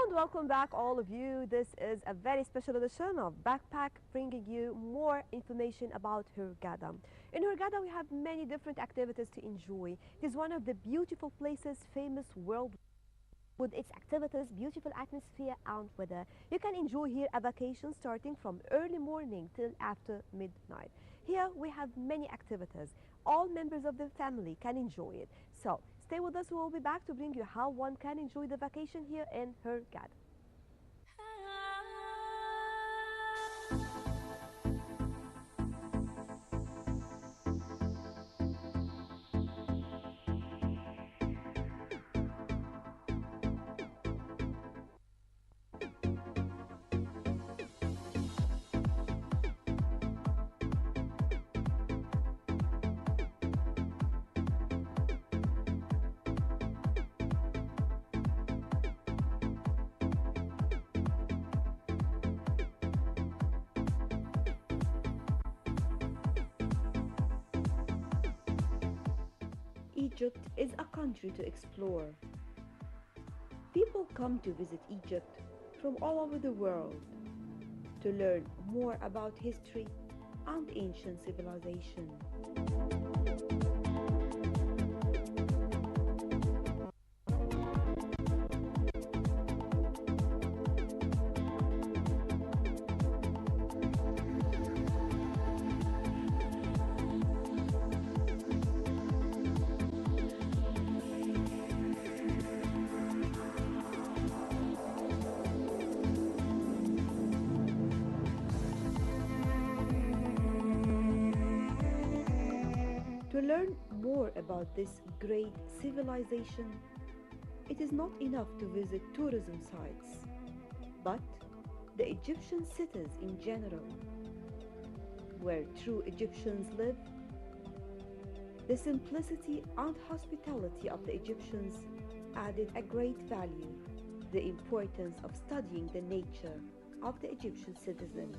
And welcome back, all of you. This is a very special edition of Backpack, bringing you more information about Hurghada. In Hurghada, we have many different activities to enjoy. It is one of the beautiful places famous worldwide with its activities, beautiful atmosphere, and weather. You can enjoy here a vacation starting from early morning till after midnight. Here we have many activities. All members of the family can enjoy it. So stay with us. We will be back to bring you how one can enjoy the vacation here in Hurghada. Egypt is a country to explore. People come to visit Egypt from all over the world to learn more about history and ancient civilization. To learn more about this great civilization, it is not enough to visit tourism sites, but the Egyptian cities in general, where true Egyptians live. The simplicity and hospitality of the Egyptians added a great value, the importance of studying the nature of the Egyptian citizen.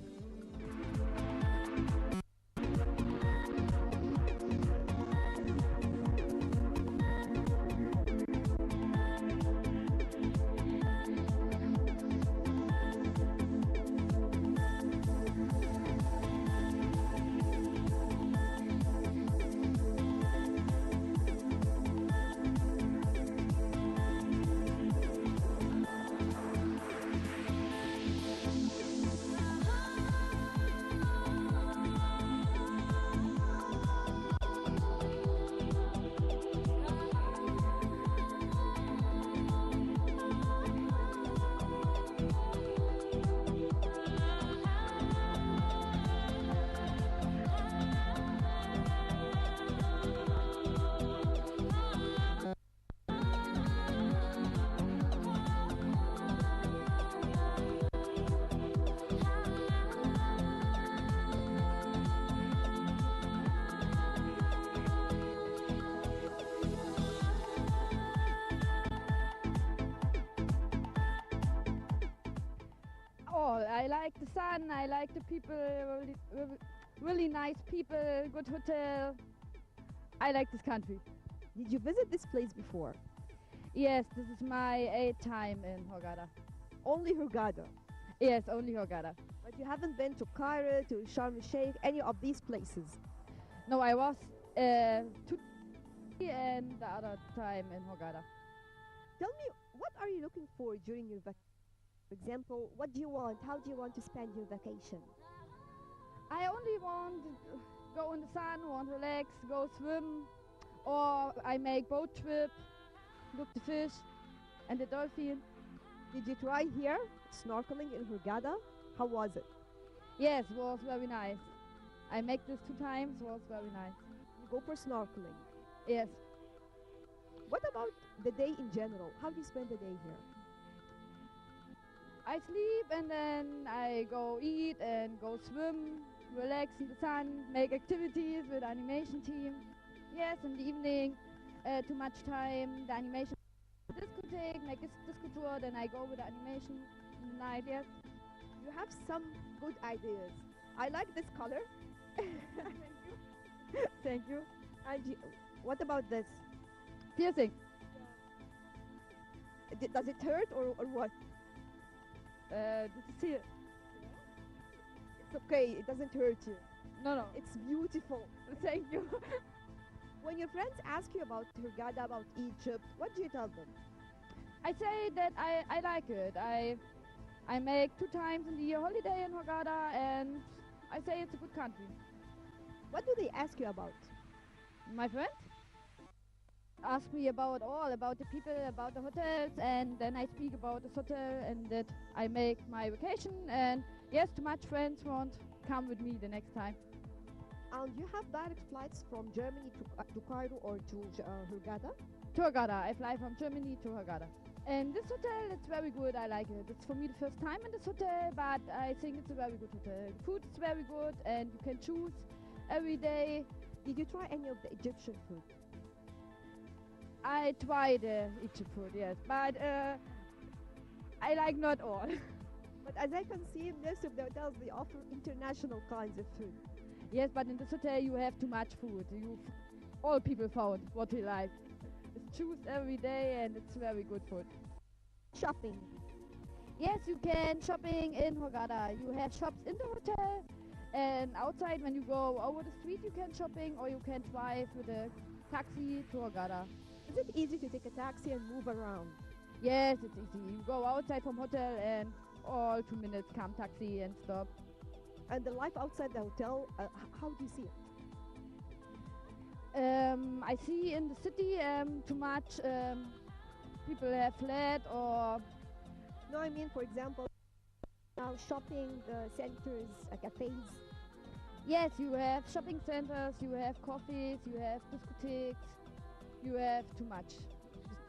Oh, I like the sun, I like the people, really nice people, good hotel. I like this country. Did you visit this place before? Yes, this is my 8th time in Hurghada. Only Hurghada. Yes, only Hurghada. But you haven't been to Cairo, to Sharm el-Sheikh, any of these places? No, I was two and the other time in Hurghada. Tell me, what are you looking for during your vacation? For example, what do you want? How do you want to spend your vacation? I only want to go in the sun, want to relax, go swim, or I make boat trip, look the fish and the dolphin. Did you try here snorkeling in Hurghada? How was it? Yes, was very nice. I make this 2 times, was very nice. You go for snorkeling. Yes. What about the day in general? How do you spend the day here? I sleep and then I go eat and go swim, relax in the sun, make activities with the animation team. Yes, in the evening, too much time, the animation discotheque, make a disco tour, then I go with the animation in the night, yes. You have some good ideas. I like this color. Thank you. Thank you. And what about this? Piercing. Does it hurt or what? This is here. It's okay, it doesn't hurt you. No, no. It's beautiful. Thank you. When your friends ask you about Hurghada, about Egypt, what do you tell them? I say that I like it. I make 2 times in the year holiday in Hurghada, and I say it's a good country. What do they ask you about? My friend ask me about the people, about the hotels, and then I speak about this hotel and that I make my vacation. And yes, too much friends won't come with me the next time. And you have direct flights from Germany to Cairo or to Hurghada? To Hurghada. I fly from Germany to Hurghada. And this hotel, it's very good. I like it. It's for me the first time in this hotel, but I think it's a very good hotel. Food is very good, and you can choose every day. Did you try any of the Egyptian food? I tried Egypt food, yes, but I like not all. But as I can see, most of the hotels, they offer international kinds of food. Yes, but in this hotel you have too much food. All people found what they like. It's choose every day, and it's very good food. Shopping. Yes, you can shopping in Hurghada. You have shops in the hotel, and outside when you go over the street you can shopping, or you can drive with a taxi to Hurghada. Is it easy to take a taxi and move around? Yes, it's easy. You go outside from hotel, and all 2 minutes come taxi and stop. And the life outside the hotel, how do you see it? I see in the city too much people have flat or. No, I mean, for example, now shopping centers, cafes. Yes, you have shopping centers, you have coffees, you have discotheques, you have too much.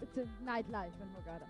It's a nightlife in Hurghada.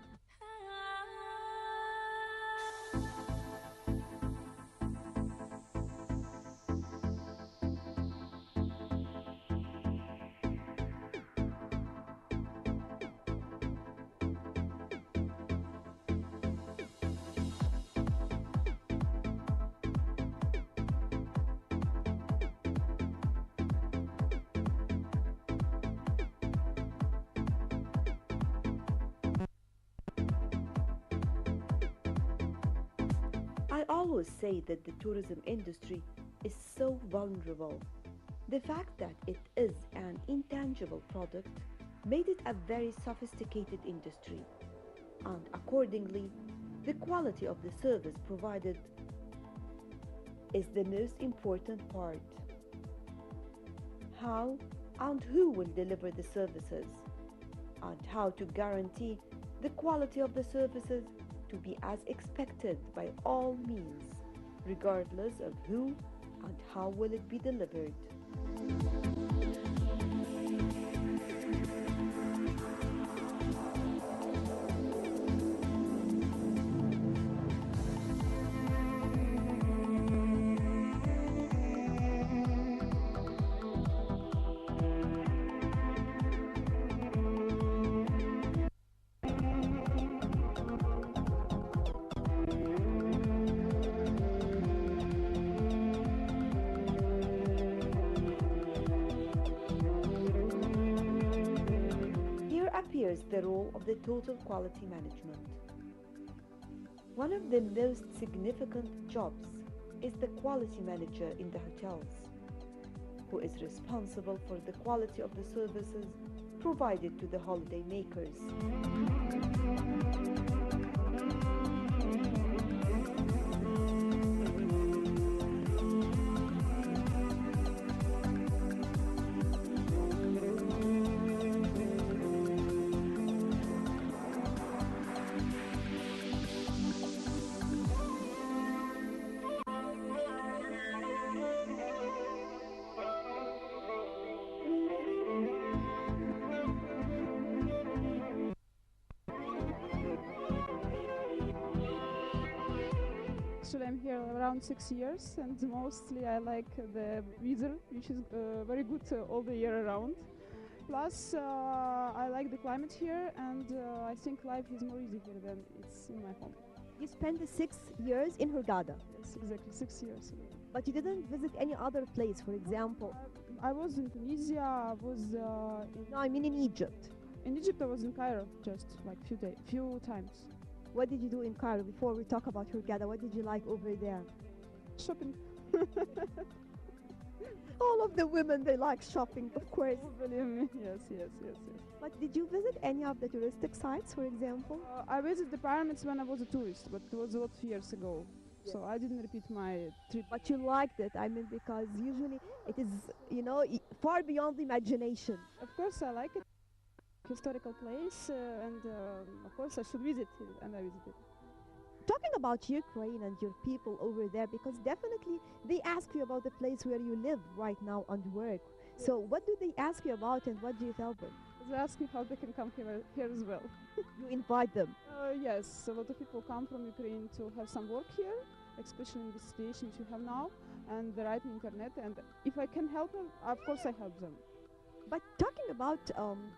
I always say that the tourism industry is so vulnerable. The fact that it is an intangible product made it a very sophisticated industry, and accordingly, the quality of the service provided is the most important part. How and who will deliver the services, and how to guarantee the quality of the services to be as expected by all means, regardless of who and how will it be delivered. Here appears the role of the total quality management. One of the most significant jobs is the quality manager in the hotels, who is responsible for the quality of the services provided to the holiday makers. Actually, I'm here around 6 years, and mostly I like the weather, which is very good all the year around. Plus, I like the climate here, and I think life is more easy here than it's in my home. You spent the 6 years in Hurghada, Yes, exactly, 6 years. but you didn't visit any other place, for example. I was in Tunisia. I was No, I mean in Egypt. in Egypt. I was in Cairo just like few times. What did you do in Cairo before we talk about Hurghada? What did you like over there? Shopping. All of the women, they like shopping, of course. Believe me. Yes, yes, yes, yes. But did you visit any of the touristic sites, for example? I visited the pyramids when I was a tourist, but it was a lot of years ago. So I didn't repeat my trip. But you liked it, I mean, because usually it is, far beyond the imagination. Of course, I like it. Historical place, and of course, I should visit it, and I visited. Talking about Ukraine and your people over there, because definitely they ask you about the place where you live right now and work. So what do they ask you about and what do you tell them? They ask me how they can come here as well. You invite them. Yes, a lot of people come from Ukraine to have some work here, especially in the situation which we have now, and they write me internet, and if I can help them, of course I help them. But talking about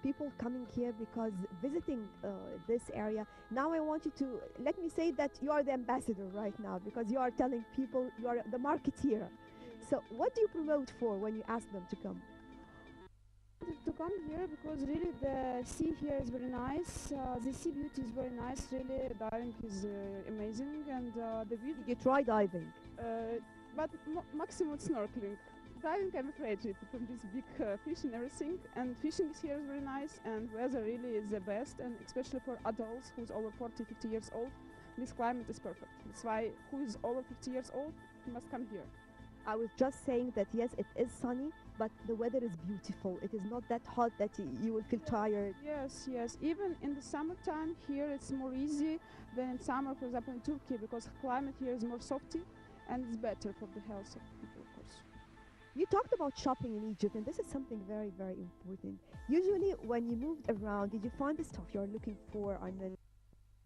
people coming here because visiting this area, now I want you to, let me say that you are the ambassador right now because you are telling people you are the marketeer. So what do you promote for when you ask them to come? To come here because really the sea here is very nice. The sea beauty is very nice. Really, diving is amazing, and the view. You try diving. But maximum snorkeling. Diving, I'm afraid from this big fish and everything. And fishing here is very nice, and weather really is the best, and especially for adults who's over 40, 50 years old, this climate is perfect. That's why who is over 50 years old, he must come here. I was just saying that yes, it is sunny, but the weather is beautiful. It is not that hot that you will feel tired. Yes, yes. Even in the summertime here, it's more easy than in summer, for example, in Turkey, because climate here is more softy, and it's better for the health of people, of course. You talked about shopping in Egypt, and this is something very, very important. Usually, when you moved around, did you find the stuff you're looking for on the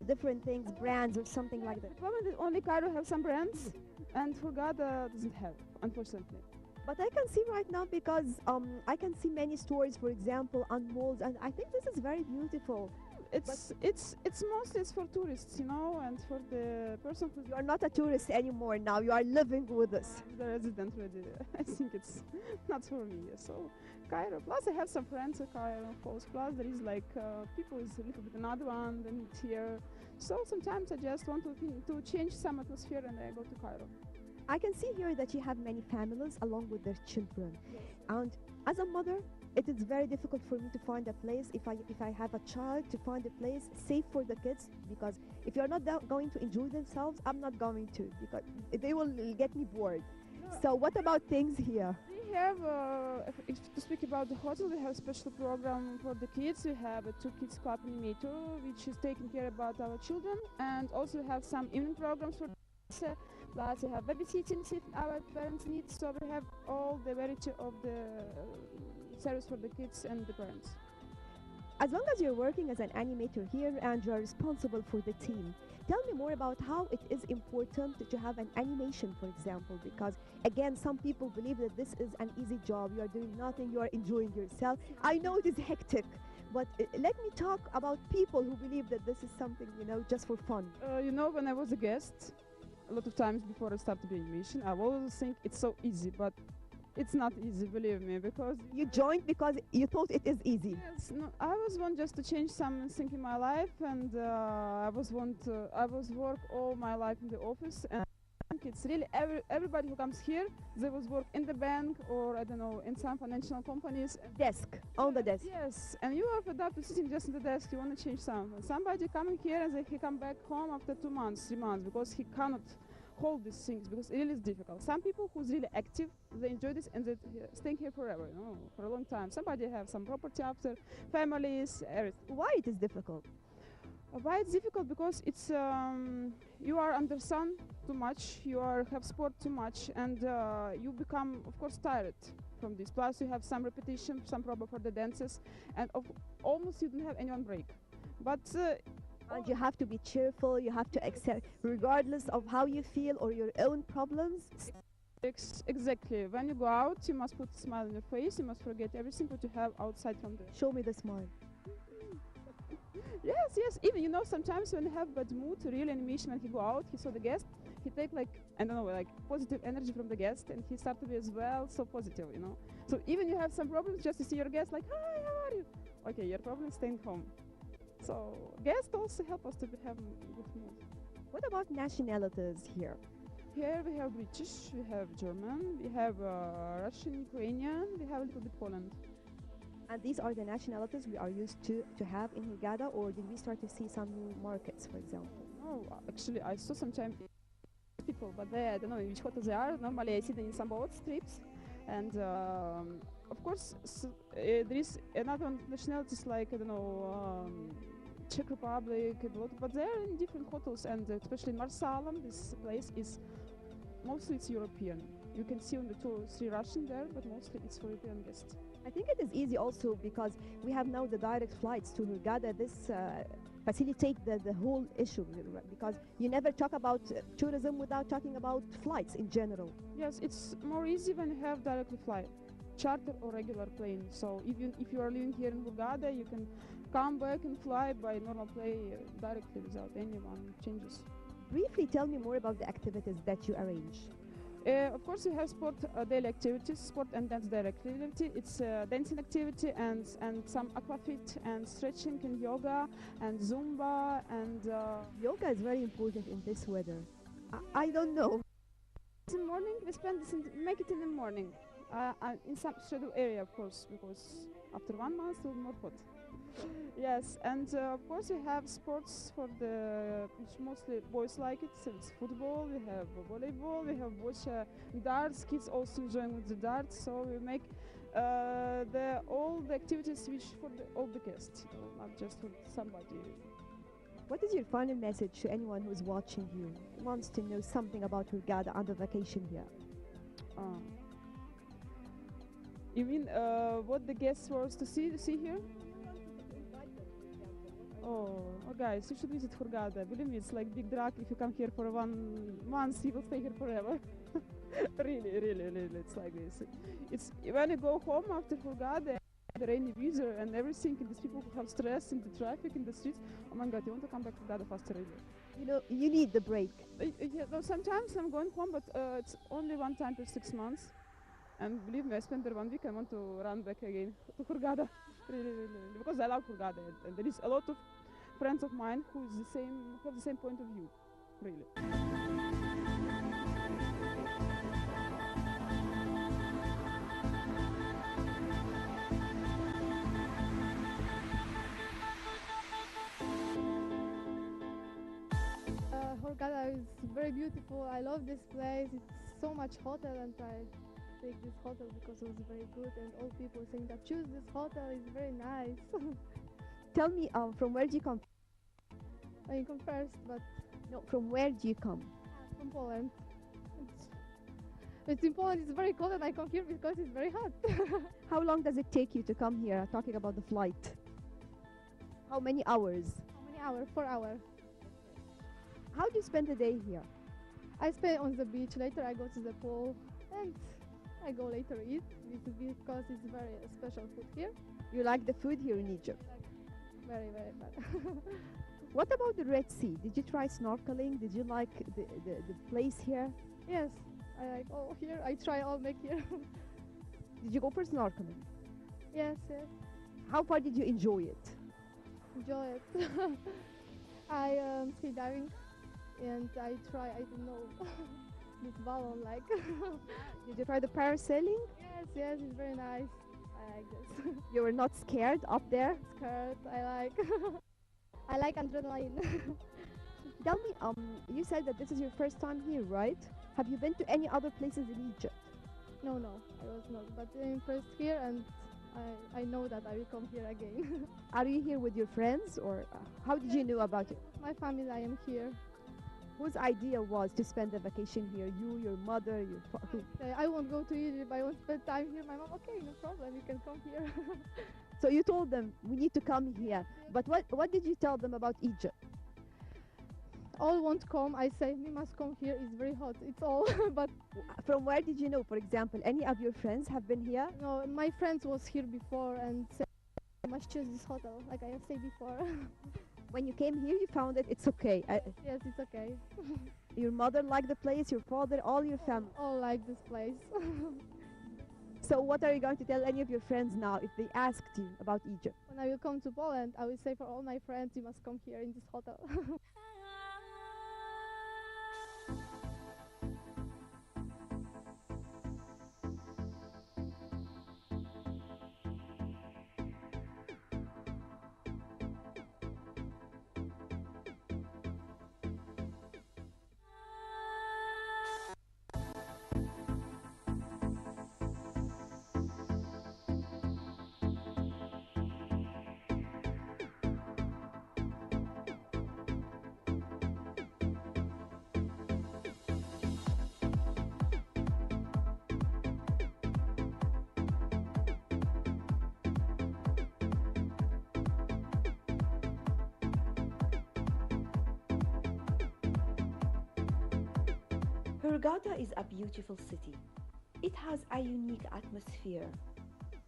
different things, brands, or something like that? The problem is only Cairo have some brands, and Hurghada doesn't have, unfortunately. But I can see right now because I can see many stores, for example, and malls, and I think this is very beautiful. It's mostly it's for tourists, and for the person who's You are not a tourist anymore now. You are living with us. the resident already. I think it's not for me. So Cairo. Plus I have some friends in Cairo, of course. Plus there is like people is a little bit another one than here. So sometimes I just want to change some atmosphere and I go to Cairo. I can see here that you have many families along with their children. And as a mother, it is very difficult for me to find a place if I have a child to find a place safe for the kids, because if you're not going to enjoy themselves, I'm not going to, because they will get me bored. So what about things here? We have, if to speak about the hotel, we have a special program for the kids. We have a 2 kids club animator, which is taking care about our children, and also have some evening programs for plus we have babysitting if our parents need. So we have all the variety of the service for the kids and the parents. As long as you're working as an animator here and you're responsible for the team, tell me more about how it is important to have an animation, for example, because again, some people believe that this is an easy job. You are doing nothing, you are enjoying yourself. I know it is hectic, but let me talk about people who believe that this is something, just for fun. When I was a guest, a lot of times before I started the animation, I always think it's so easy, but it's not easy, believe me, because you joined because you thought it is easy. Yes, no, I was want just to change something in my life, and I was work all my life in the office, and it's really everybody who comes here, they was work in the bank or I don't know in some financial companies. Desk on the desk. Yes, and you are fed up to sitting just in the desk. You want to change something. Somebody coming here and he come back home after 2 months, 3 months because he cannot hold these things because it really is difficult. Some people who's really active, they enjoy this and they staying here forever, for a long time. Somebody have some property after, families, everything. Why it is difficult? Why it's difficult? Because it's you are under sun too much, have sport too much, and you become, of course, tired from this. Plus, you have some repetition, some problem for the dances, and almost you don't have anyone break. But and you have to be cheerful, you have to accept, regardless of how you feel or your own problems. Exactly. When you go out, you must put a smile on your face, you must forget everything what you have outside from there. Show me the smile. Yes. Even, sometimes when you have bad mood, real animation, when he go out, he saw the guest, he take positive energy from the guest, and he start to be as well so positive, So even you have some problems, just to see your guest like, hi, how are you? Okay, your problem is staying home. So guests also help us to have good mood. What about nationalities here? Here we have British, we have German, we have Russian, Ukrainian, we have a little bit Poland. And these are the nationalities we are used to have in Hurghada, or did we start to see some new markets, for example? No, actually I saw sometimes people, but they, I don't know which hotels they are. Normally I see them in some boats trips, and of course there is another nationalities like I don't know Czech Republic, a lot, but they are in different hotels, and especially in Marsalam, this place is mostly it's European. You can see on the tour 3 Russian there, but mostly it's for European guests. I think it is easy also because we have now the direct flights to Hurghada. This facilitate the whole issue because you never talk about tourism without talking about flights in general. Yes, it's more easy when you have directly fly, charter or regular plane. So if you are living here in Hurghada, you can come back and fly by normal plane directly without anyone changes. Briefly tell me more about the activities that you arrange. Of course, we have sport daily activities, sport and dance directly. It's dancing activity and some aquafit and stretching and yoga and Zumba and Yoga is very important in this weather. I don't know. in the morning we spend this make it in the morning in some scheduled area, of course, because after 1 month it will be more hot. Yes, and of course we have sports for the which mostly boys like it. So it's football, we have volleyball, we have boys darts. Kids also enjoying with the darts. So we make all the activities which for all the guests, not just for somebody. What is your final message to anyone who is watching you, wants to know something about Hurghada and the vacation here? You mean what the guests were to see here? Oh, guys, you should visit Hurghada. Believe me, it's like big drug. If you come here for 1 month, you will stay here forever. really, it's like this. It's when you go home after Hurghada, the rainy weather and everything, and these people who have stress in the traffic in the streets. Oh my God, you want to come back to Hurghada faster, really? You know, you need the break. Yeah, no, sometimes I'm going home, but it's only 1 time per 6 months. And believe me, I spent there 1 week. I want to run back again to Hurghada, really, because I love Hurghada, and there is a lot of friends of mine who have the same point of view, really. Hurghada is very beautiful. I love this place. It's so much hotter, and I take this hotel because it was very good. And all people saying that choose this hotel is very nice. Tell me, from where do you come? I come first, but No, from where do you come? from Poland. It's in Poland. It's very cold, and I come here because it's very hot. How long does it take you to come here? Talking about the flight. How many hours? How many hours? 4 hours. How do you spend the day here? I stay on the beach. Later, I go to the pool, and I go later eat. It's because it's very special food here. You like the food here in Egypt? Very bad. What about the Red Sea? Did you try snorkeling? Did you like the place here? Yes, I like all here. I try all make here. Did you go for snorkeling? Yes. How far did you enjoy it? Enjoy it. I ski diving, and I try. I don't know this balloon like. Did you try the parasailing? Yes, it's very nice. I like this. You were not scared up there? Skirt. I like. I like adrenaline. Tell me, you said that this is your first time here, right? Have you been to any other places in Egypt? No, I was not. But I'm first here, and I know that I will come here again. Are you here with your friends, or how did you know about it? My family, I am here. Whose idea was to spend the vacation here? You, your mother, your father? I won't go to Egypt. I won't spend time here. My mom, okay, no problem. You can come here. So you told them we need to come here. But what did you tell them about Egypt? All won't come. I say we must come here. It's very hot. It's all. But From where did you know? For example, any of your friends have been here? no, my friends was here before and said I must choose this hotel. Like I have said before. When you came here, you found that it's okay. Yes, it's okay. Your mother liked the place, your father, all your family. All like this place. So what are you going to tell any of your friends now if they asked you about Egypt? When I will come to Poland, I will say for all my friends, you must come here in this hotel. Hurghada is a beautiful city. It has a unique atmosphere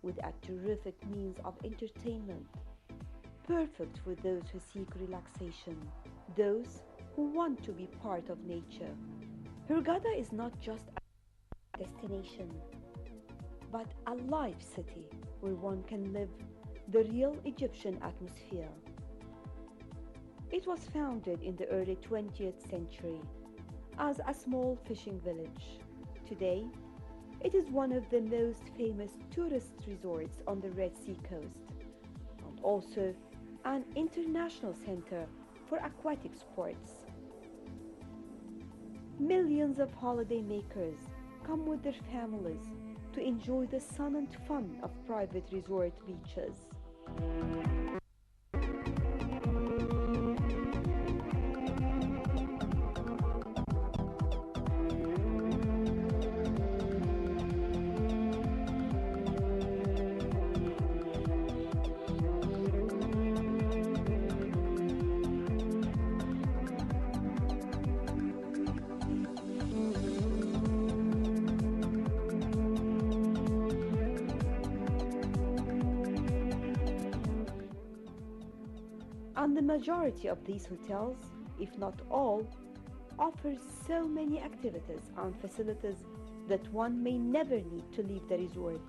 with a terrific means of entertainment, perfect for those who seek relaxation, those who want to be part of nature. Hurghada is not just a destination, but a life city where one can live the real Egyptian atmosphere. It was founded in the early 20th century as a small fishing village. Today, it is one of the most famous tourist resorts on the Red Sea coast, and also an international center for aquatic sports. Millions of holidaymakers come with their families to enjoy the sun and fun of private resort beaches. And the majority of these hotels, if not all, offers so many activities and facilities that one may never need to leave the resort.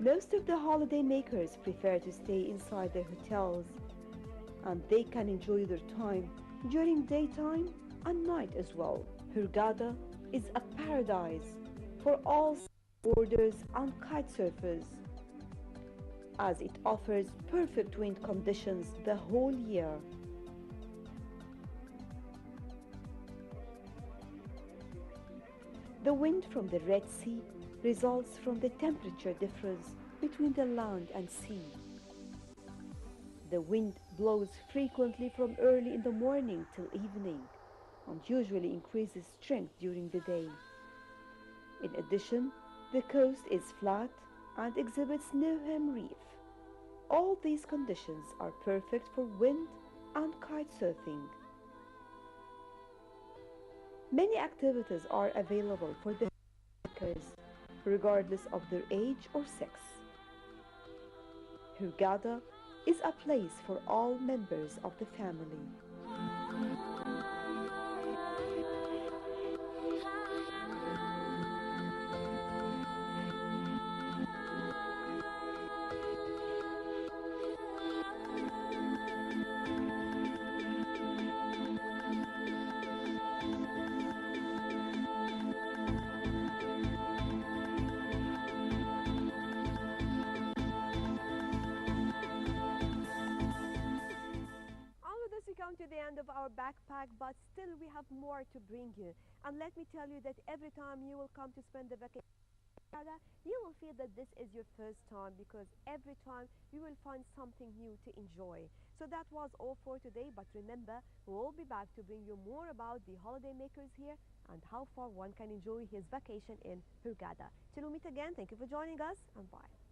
Most of the holidaymakers prefer to stay inside their hotels, and they can enjoy their time during daytime and night as well. Hurghada is a paradise for all boarders and kite surfers, as it offers perfect wind conditions the whole year. The wind from the Red Sea results from the temperature difference between the land and sea. The wind blows frequently from early in the morning till evening and usually increases strength during the day. In addition, the coast is flat and exhibits no hem reef. All these conditions are perfect for wind and kite surfing. Many activities are available for the hikers, regardless of their age or sex. Hurghada is a place for all members of the family. To the end of our backpack, but still we have more to bring you. And let me tell you that every time you will come to spend the vacation you will feel that this is your first time because every time you will find something new to enjoy. So that was all for today, but remember, we'll be back to bring you more about the holiday makers here and how far one can enjoy his vacation in Hurghada. Till we meet again, thank you for joining us and bye.